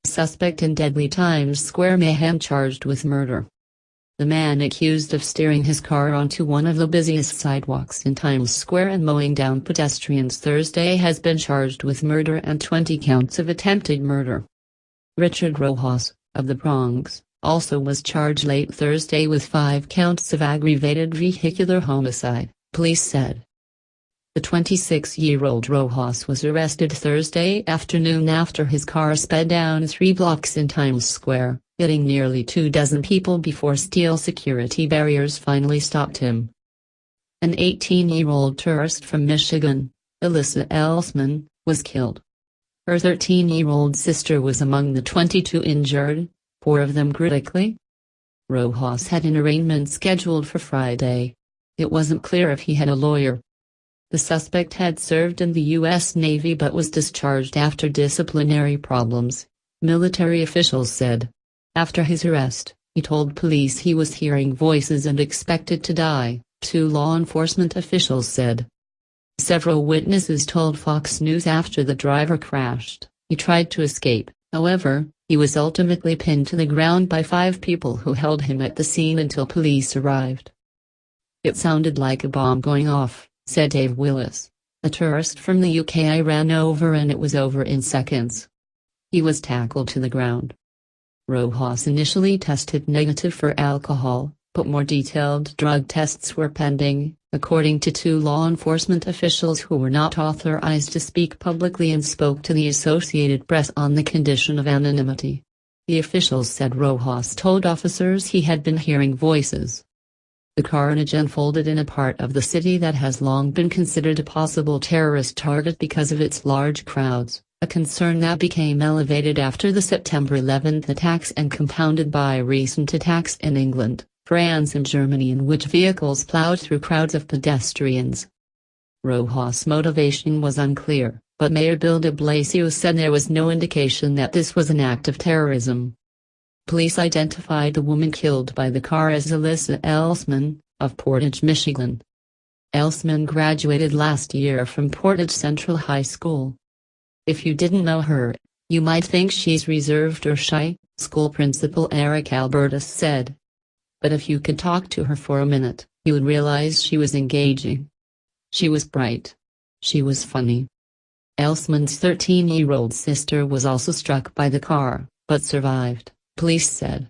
Suspect in deadly Times Square mayhem charged with murder. The man accused of steering his car onto one of the busiest sidewalks in Times Square and mowing down pedestrians Thursday has been charged with murder and 20 counts of attempted murder. Richard Rojas, of the Bronx, also was charged late Thursday with 5 counts of aggravated vehicular homicide, police said. The 26-year-old Rojas was arrested Thursday afternoon after his car sped down 3 blocks in Times Square, hitting nearly 24 people before steel security barriers finally stopped him. An 18-year-old tourist from Michigan, Alyssa Elsman, was killed. Her 13-year-old sister was among the 22 injured, 4 of them critically. Rojas had an arraignment scheduled for Friday. It wasn't clear if he had a lawyer. The suspect had served in the U.S. Navy but was discharged after disciplinary problems, military officials said. After his arrest, he told police he was hearing voices and expected to die, 2 law enforcement officials said. Several witnesses told Fox News after the driver crashed, he tried to escape, however, he was ultimately pinned to the ground by 5 people who held him at the scene until police arrived. It sounded like a bomb going off, said Dave Willis, a tourist from the UK. I ran over and it was over in seconds. He was tackled to the ground. Rojas initially tested negative for alcohol, but more detailed drug tests were pending, according to 2 law enforcement officials who were not authorized to speak publicly and spoke to the Associated Press on the condition of anonymity. The officials said Rojas told officers he had been hearing voices. The carnage unfolded in a part of the city that has long been considered a possible terrorist target because of its large crowds, a concern that became elevated after the September 11 attacks and compounded by recent attacks in England, France and Germany in which vehicles plowed through crowds of pedestrians. Rojas' motivation was unclear, but Mayor Bill de Blasio said there was no indication that this was an act of terrorism. Police identified the woman killed by the car as Alyssa Elsman, of Portage, Michigan. Elsman graduated last year from Portage Central High School. If you didn't know her, you might think she's reserved or shy, school principal Eric Albertus said. But if you could talk to her for a minute, you would realize she was engaging. She was bright. She was funny. Elsman's 13-year-old sister was also struck by the car, but survived, police said.